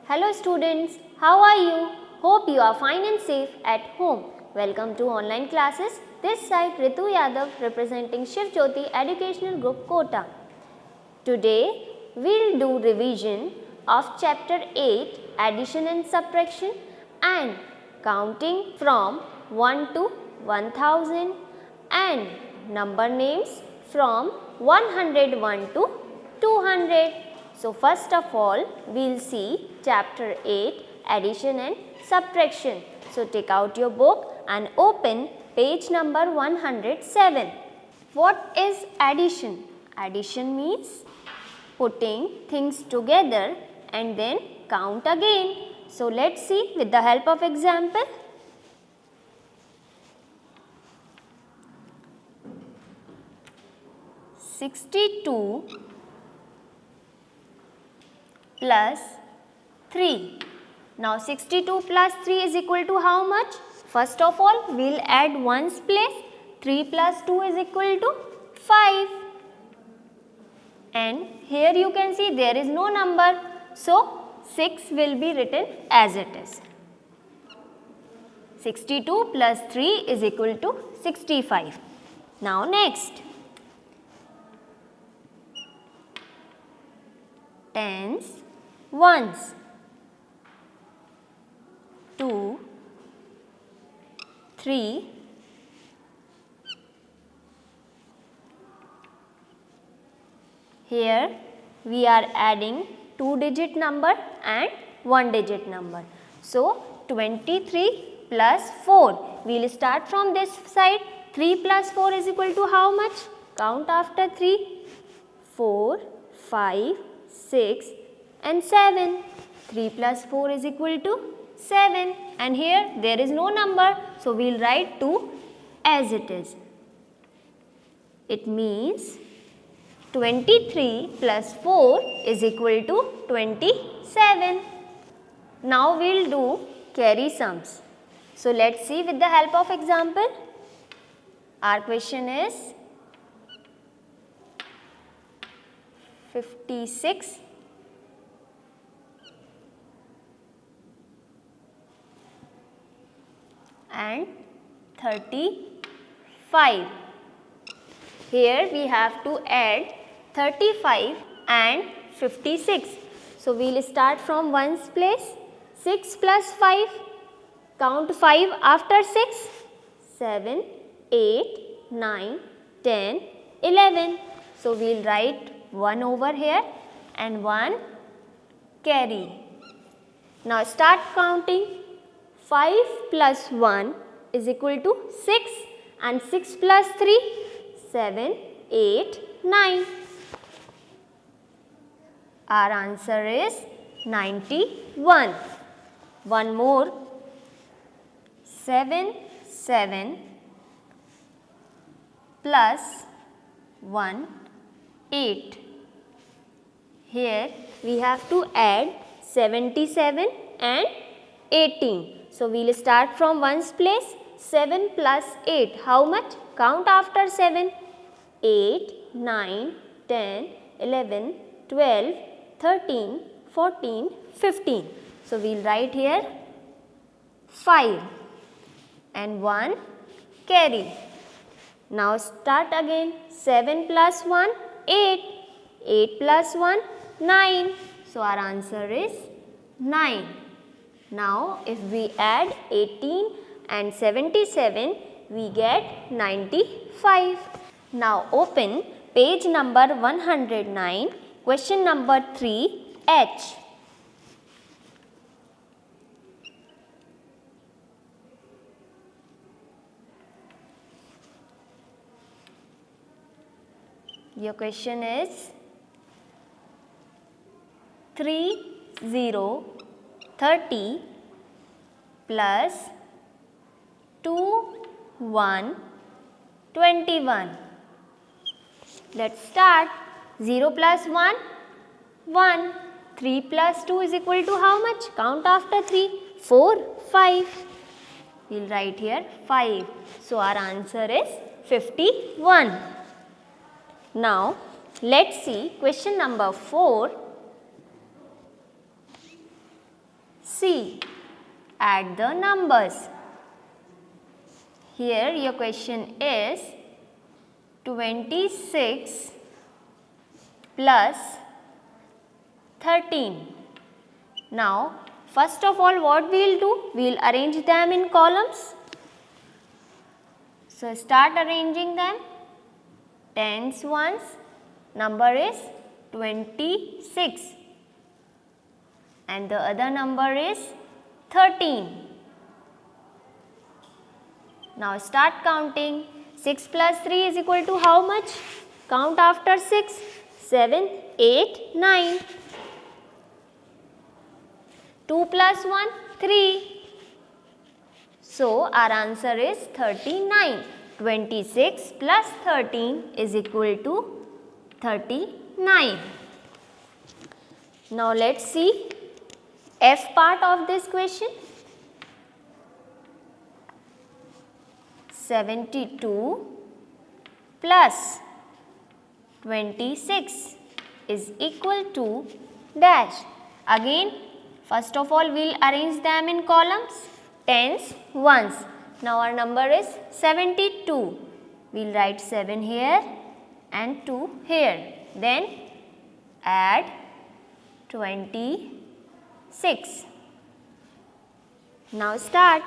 Hello students, how are you? Hope you are fine and safe at home. Welcome to online classes. This side Ritu Yadav representing Shiv Jyoti Educational Group Kota. Today we'll do revision of chapter 8 addition and subtraction and counting from 1 to 1000 and number names from 101 to 200. So first of all we'll see chapter 8 addition and subtraction. So take out your book and open page number 107. What is addition? Addition means putting things together and then count again. So let's see with the help of example. "62 plus 3. Now 62 plus 3 is equal to how much? First of all, we will add ones place. 3 plus 2 is equal to 5. And here you can see there is no number. So 6 will be written as it is. 62 plus 3 is equal to 65. Now next. Tens, ones. 2, 3, 'Here we are adding 2-digit number and 1-digit number. So 23 plus 4. We will start from this side. 3 plus 4 is equal to how much? Count after 3. 4, 5, 6 and 7. 3 plus 4 is equal to 7 and here there is no number, so we will write 2 as it is. It means 23 plus 4 is equal to 27. Now we will do carry sums. So let's see with the help of example. Our question is 56 and 35. Here we have to add 35 and 56. So we will start from ones place. 6 plus 5. Count 5 after 6. 7, 8, 9, 10, 11. So we will write 1 over here and 1 carry. Now start counting. 5 plus 1 is equal to 6 and 6 plus 3, 7, 8, 9. Our answer is 91. One more. 7, 7 plus 1, 8. Here we have to add 77 and 18. So we will start from ones place. 7 plus 8. How much? Count after 7. 8, 9, 10, 11, 12, 13, 14, 15. So we will write here 5 and 1 carry. Now start again. 7 plus 1, 8. 8 plus 1, 9. So our answer is 9. Now if we add 18 and 77, we get 95. Now open page number 109, question number 3H. Your question is 30 plus 21. Let's start. 0 plus 1, 1. 3 plus 2 is equal to how much? Count after 3. 4, 5. We will write here 5. So our answer is 51. Now let's see question number 4. C. Add the numbers. Here your question is 26 plus 13. Now, first of all, what we will do? We will arrange them in columns. So, start arranging them. Tens ones, number is 26 and the other number is 13. Now, start counting. 6 plus 3 is equal to how much? Count after 6. 7, 8, 9. 2 plus 1, 3. So, our answer is 39. 26 plus 13 is equal to 39. Now, let us see F part of this question. 72 plus 26 is equal to dash. Again, first of all, we will arrange them in columns. Tens, ones. Now, our number is 72. We will write 7 here and 2 here. Then, add 26. Now, start.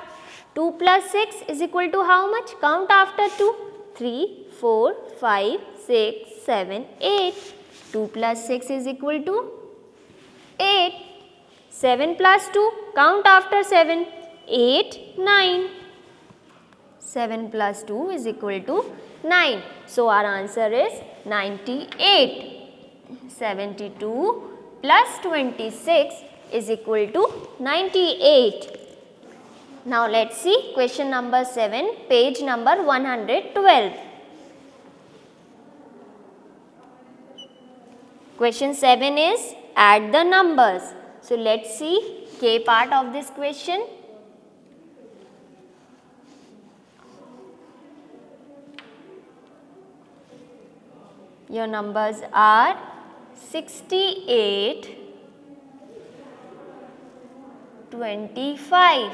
2 plus 6 is equal to how much? Count after 2. 3, 4, 5, 6, 7, 8. 2 plus 6 is equal to 8. 7 plus 2, count after 7. 8, 9. 7 plus 2 is equal to 9. So, our answer is 98. 72 plus 26 is equal to 98. Now, let us see question number 7, page number 112. Question 7 is add the numbers. So, let us see K part of this question. Your numbers are 68, 25.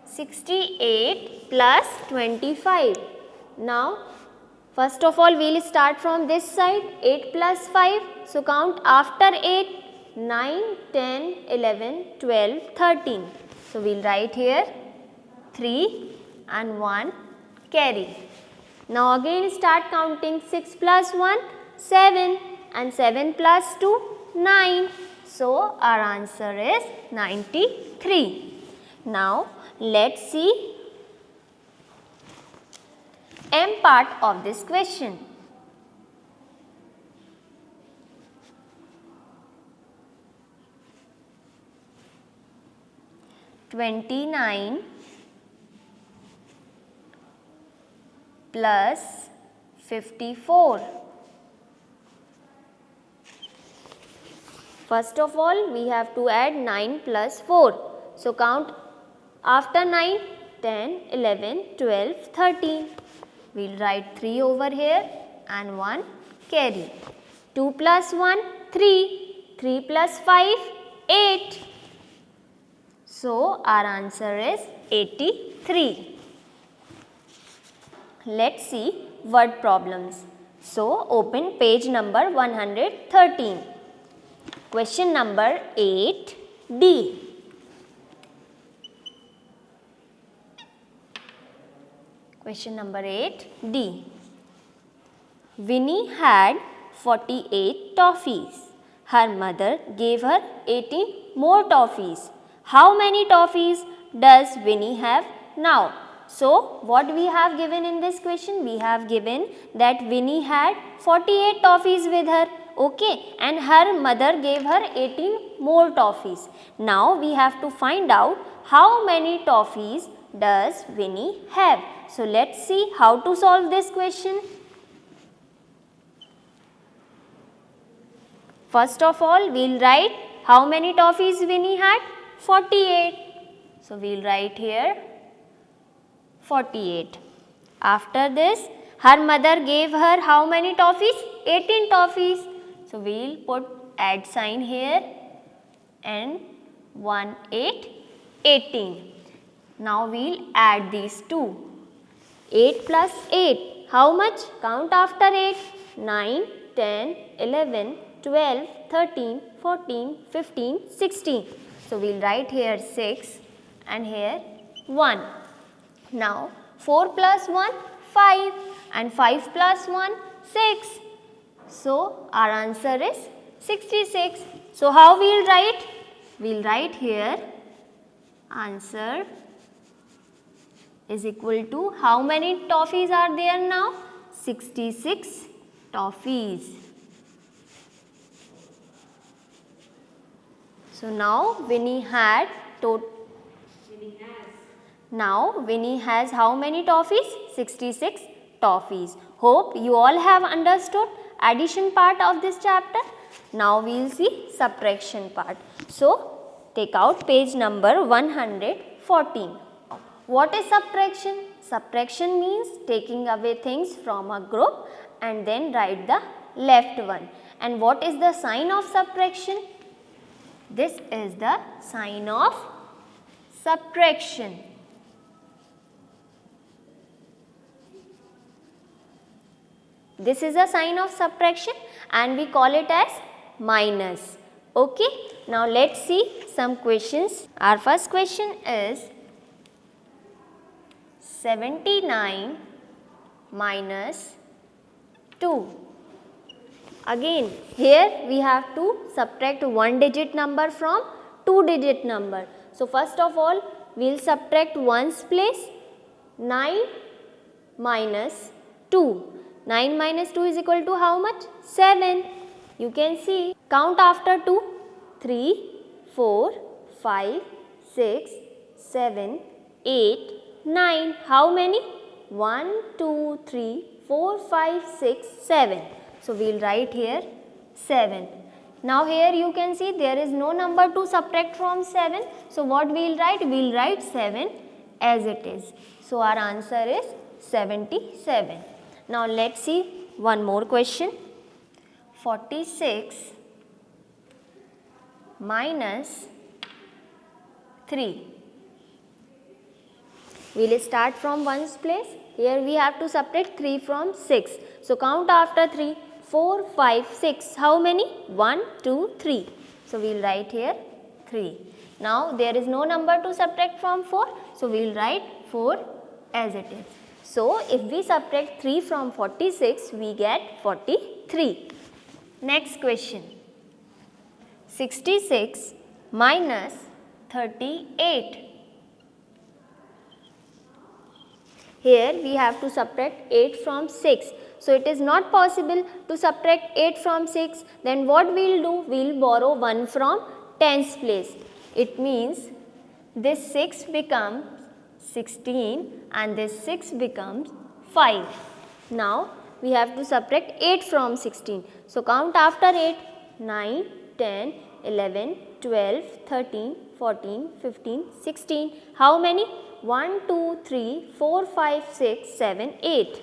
68 plus 25. Now, first of all, we will start from this side. 8 plus 5. So, count after 8. 9, 10, 11, 12, 13. So, we will write here 3 and 1 carry. Now, again start counting. 6 plus 1, 7 and 7 plus 2, 9. So, our answer is 93. Now, let us see M part of this question. $29 plus 54. First of all, we have to add 9 plus 4. So, count after 9, 10, 11, 12, 13. We will write 3 over here and 1 carry. 2 plus 1, 3. 3 plus 5, 8. So, our answer is 83. Let us see word problems. So, open page number 113. Question number 8D. Question number 8D. Winnie had 48 toffees. Her mother gave her 18 more toffees. How many toffees does Winnie have now? So, what we have given in this question? We have given that Winnie had 48 toffees with her. Okay, and her mother gave her 18 more toffees. Now, we have to find out how many toffees does Winnie have. So, let us see how to solve this question. First of all, we will write how many toffees Winnie had? 48. So, we will write here 48. After this, her mother gave her how many toffees? 18 toffees. So we'll put add sign here and 1, 8, 18. Now we'll add these two. 8 plus 8. How much? Count after 8. 9, 10, 11, 12, 13, 14, 15, 16. So we'll write here 6 and here 1. Now 4 plus 1, 5 and 5 plus 1, 6. So our answer is 66. So how we'll write? We'll write here answer is equal to how many toffees are there now? 66 toffees. So now Winnie has how many toffees? 66 toffees. Hope you all have understood addition part of this chapter. Now we will see subtraction part. So take out page number 114. What is subtraction? Subtraction means taking away things from a group and then write the left one. And what is the sign of subtraction? This is the sign of subtraction. This is a sign of subtraction and we call it as minus. Okay. Now let's see some questions. Our first question is 79 minus 2. Again here we have to subtract one digit number from two digit number. So first of all we will subtract ones place. 9 minus 2. 9 minus 2 is equal to how much? 7. You can see. Count after 2. 3, 4, 5, 6, 7, 8, 9. How many? 1, 2, 3, 4, 5, 6, 7. So we will write here 7. Now here you can see there is no number to subtract from 7. So what we will write? We will write 7 as it is. So our answer is 77. Now let's see one more question. 46 minus 3. We will start from ones place. Here we have to subtract 3 from 6. So count after 3. 4, 5, 6. How many? 1, 2, 3. So we will write here 3. Now there is no number to subtract from 4. So we will write 4 as it is. So if we subtract 3 from 46, we get 43. Next question. 66 minus 38. Here we have to subtract 8 from 6. So it is not possible to subtract 8 from 6. Then what we will do? We will borrow 1 from tens place. It means this 6 becomes 16 and this 6 becomes 5. Now we have to subtract 8 from 16. So count after 8. 9, 10, 11, 12, 13, 14, 15, 16. How many? 1, 2, 3, 4, 5, 6, 7, 8.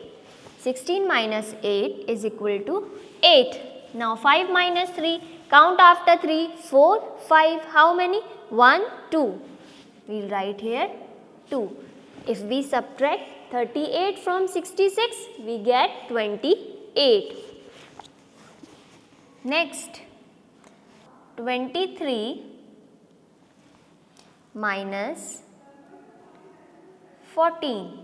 16 minus 8 is equal to 8. Now 5 minus 3. Count after 3. 4, 5. How many? 1, 2. We will write here 2. If we subtract 38 from 66, we get 28. Next, 23 minus 14.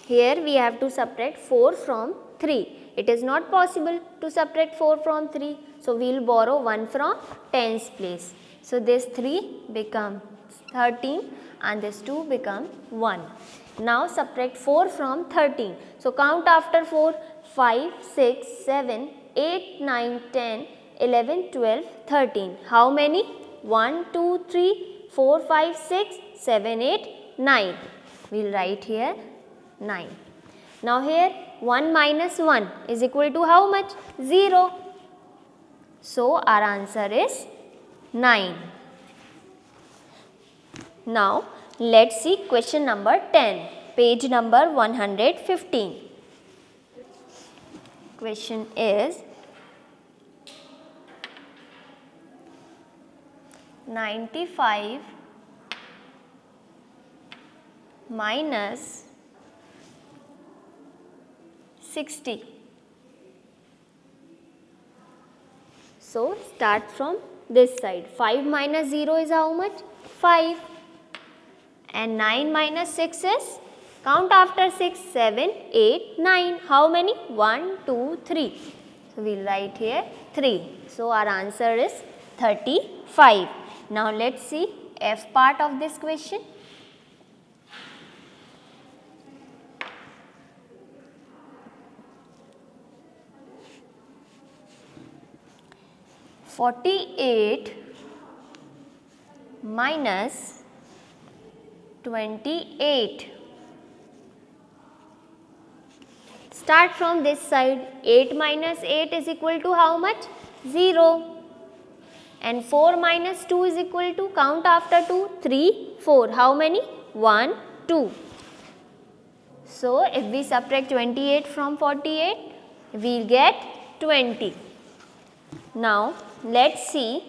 Here we have to subtract 4 from 3. It is not possible to subtract 4 from 3. So we will borrow 1 from tens place. So this 3 becomes 13 and this 2 becomes 1. Now subtract 4 from 13. So count after 4. 5, 6, 7, 8, 9, 10, 11, 12, 13. How many? 1, 2, 3, 4, 5, 6, 7, 8, 9. We will write here 9. Now here 1 minus 1 is equal to how much? 0. So our answer is 9. Now let's see question number 10, page number 115. Question is 95 minus 60. So start from this side. 5 minus 0 is how much? 5. And 9 minus 6 is? Count after 6, 7, 8, 9. How many? 1, 2, 3. So we will write here 3. So our answer is 35. Now let's see F part of this question. "48 minus 28. Start from this side. 8 minus 8 is equal to how much? 0. And 4 minus 2 is equal to, count after 2, 3, 4. How many? 1, 2. So if we subtract 28 from 48, we will get 20. Now let's see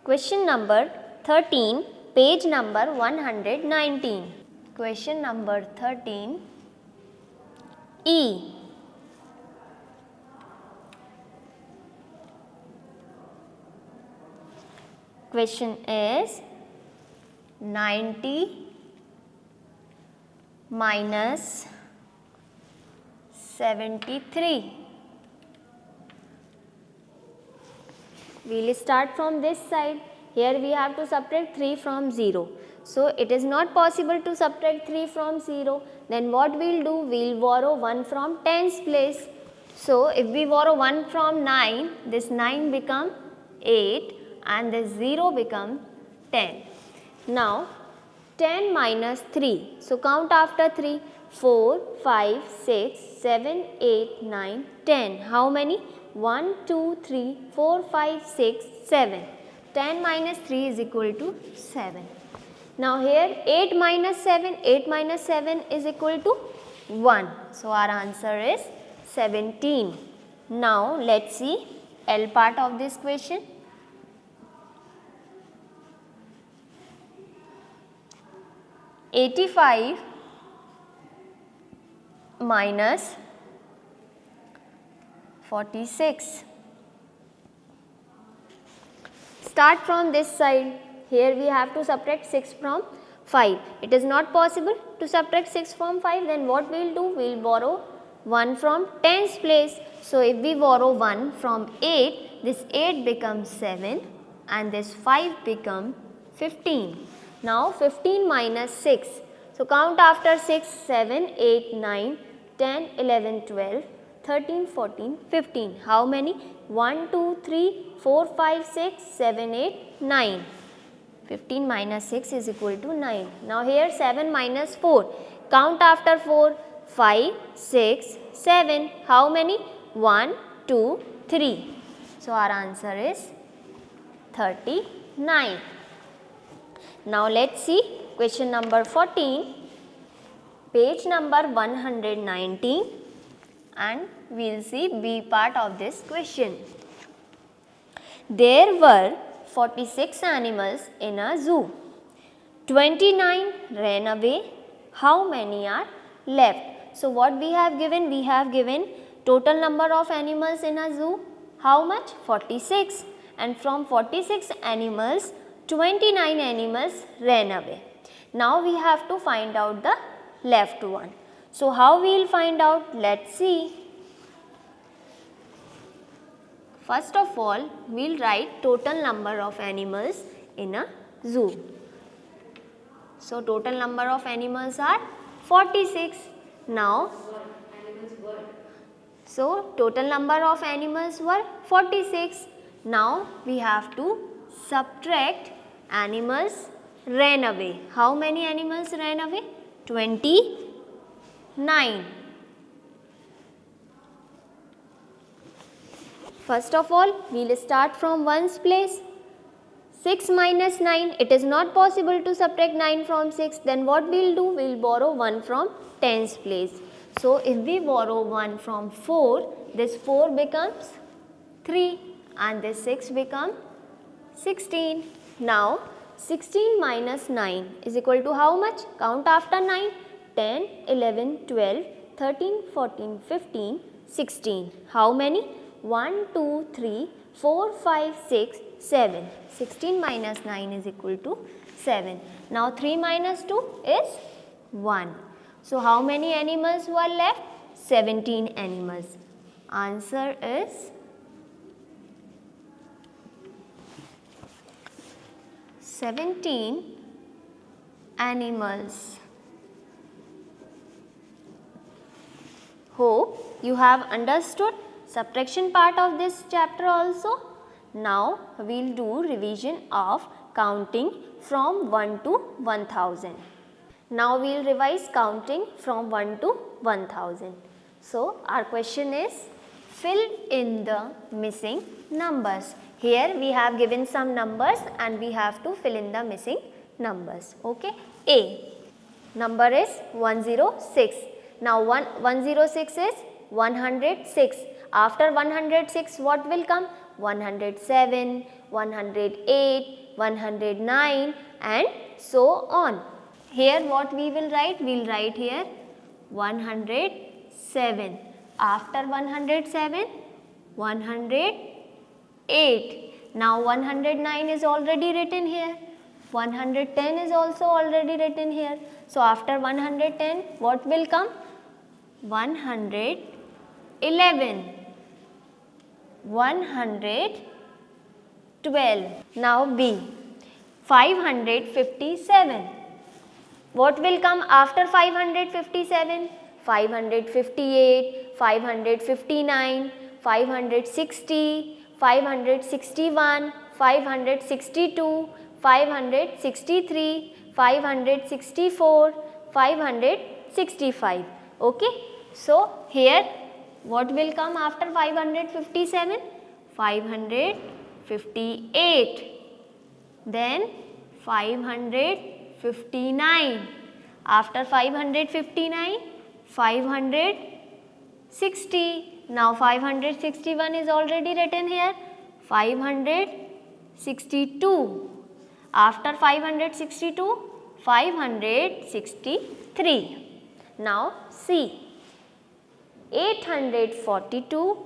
question number 13, page number 119. Question number 13, E. Question is 90 minus 73. We will start from this side. Here we have to subtract 3 from 0. So it is not possible to subtract 3 from 0. Then what we will do? We will borrow 1 from tens place. So if we borrow 1 from 9, this 9 become 8 and this 0 become 10. Now 10 minus 3. So count after 3. 4, 5, 6, 7, 8, 9, 10. How many? 1, 2, 3, 4, 5, 6, 7. 10 minus 3 is equal to 7. Now here 8 minus 7, 8 minus 7 is equal to 1. So our answer is 17. Now let's see L part of this question. "85 minus 46. Start from this side. Here we have to subtract 6 from 5. It is not possible to subtract 6 from 5. Then what we will do? We will borrow 1 from tens place. So if we borrow 1 from 8, this 8 becomes 7 and this 5 becomes 15. Now 15 minus 6. So count after 6, 7, 8, 9, 10, 11, 12, 13, 14, 15. How many? 1, 2, 3, 4, 5, 6, 7, 8, 9. 15 minus 6 is equal to 9. Now here 7 minus 4. Count after 4, 5, 6, 7. How many? 1, 2, 3. So our answer is 39. Now let's see question number 14, page number 119, and we will see B part of this question. There were 46 animals in a zoo. 29 ran away. How many are left? So what we have given? We have given total number of animals in a zoo. How much? 46. And from 46 animals, 29 animals ran away. Now we have to find out the left one. So how we will find out? Let's see. First of all, we will write total number of animals in a zoo. So total number of animals are 46. Now, so total number of animals were 46. Now we have to subtract animals ran away. How many animals ran away? 29. First of all, we will start from 1's place. 6 minus 9, it is not possible to subtract 9 from 6. Then what we will do? We will borrow 1 from 10's place. So if we borrow 1 from 4, this 4 becomes 3 and this 6 become 16. Now 16 minus 9 is equal to how much? Count after 9. 10, 11, 12, 13, 14, 15, 16. How many? 1, 2, 3, 4, 5, 6, 7. 16 minus 9 is equal to 7. Now 3 minus 2 is 1. So how many animals were left? 17 animals. Answer is 17 animals. Hope you have understood subtraction part of this chapter also. Now we will do revision of counting from 1 to 1000. Now we will revise counting from 1 to 1000. So our question is, fill in the missing numbers. Here we have given some numbers and we have to fill in the missing numbers. Okay. A number is 106. Now 106 is 106. After 106 what will come? 107, 108, 109 and so on. Here what we will write? We will write here 107. After 107, 108. Now 109 is already written here. 110 is also already written here. So after 110, what will come? 111. 112. Now B. 557. What will come after 557? 558, 559, 560, 561, 562, 563, 564, 565. Okay. So here what will come after 557? 558. Then 559. After 559, 560. Now 561 is already written here. 562. After 562, 563. Now C. 842,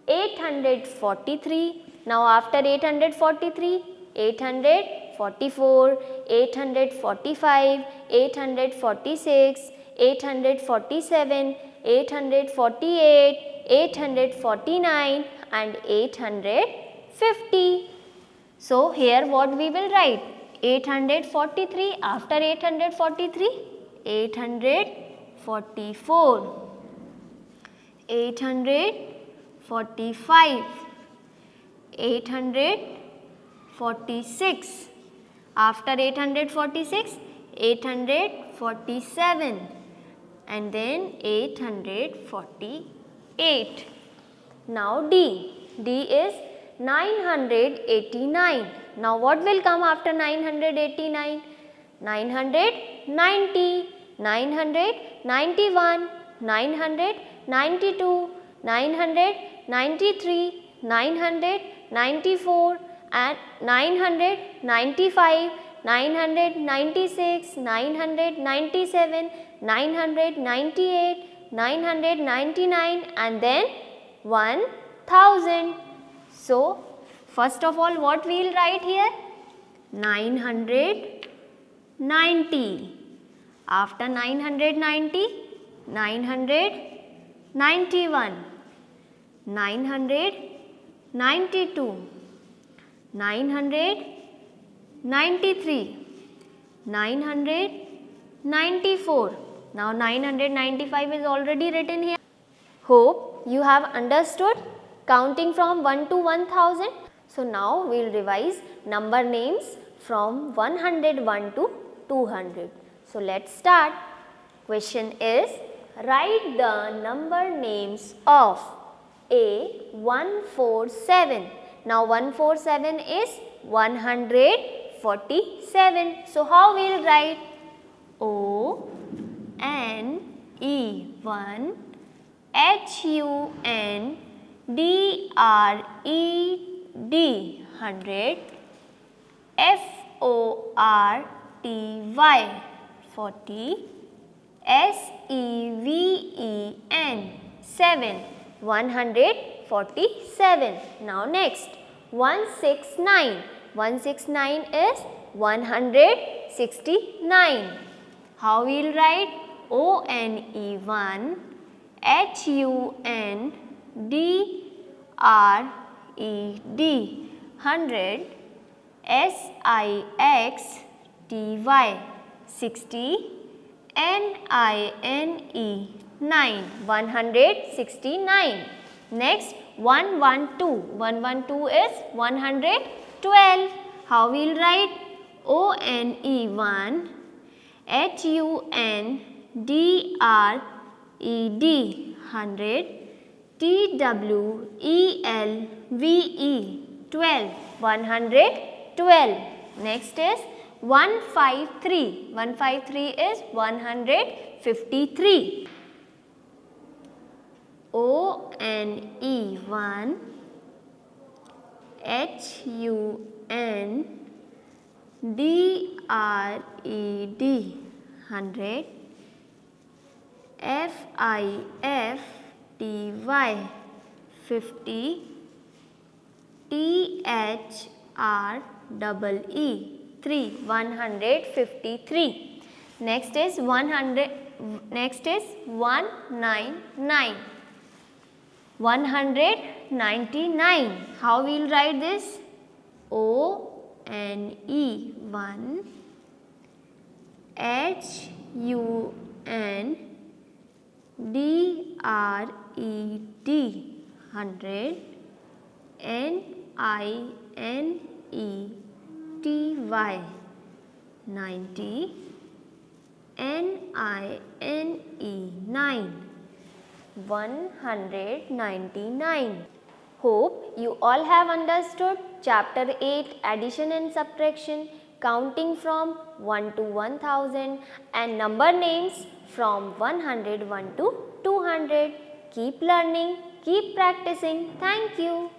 843. Now after 843, 844, 845, 846, 847, 848, 849 and 850. So here what we will write? 843. After 843, 844, 845, 846. After 846, 847 and then 848. Now D. D is 989. Now what will come after 989? 990, 991, 992, 993, 994 and 995, 996, 997, 998, 999 and then 1000. So first of all what we will write here? 990. After 990, 991, 992, 993, 994. Now 995 is already written here. Hope you have understood counting from 1 to 1000. So now we will revise number names from 101 to 200. So let's start. Question is, write the number names of A147. Now 147 is 147. So how we will write? O-N-E 1, H-U-N D-R-E-D, 100. F-O-R-T-Y, 40. S-E-V-E-N, 7, 147. Now next, 169. 169 is 169. How we will write? O-N-E-1, H-U-N-D-R-E-D, 100. S-I-X-T-Y, 60. N-I-N-E, 9, 169. Next, 112. 112 is 112. How we will write? O-N-E-1, H-U-N-D-R-E-D, 100. T-W-E-L-V-E, 12, 112. Next is 153. 153 is 153. O-N-E-1, H-U-N-D-R-E-D, 100. F-I-F-T-Y, 50. T-H-R-E-E, 3, 153. Next is 199. 199. How we will write this? O-N-E-1, H-U-N-D-R-E-D, 100. N-I-N-E-T-Y, 90. N-I-N-E, 9, 199. Hope you all have understood Chapter 8 Addition and Subtraction, counting from 1 to 1000 and number names from 101 to 200. Keep learning, keep practicing. Thank you.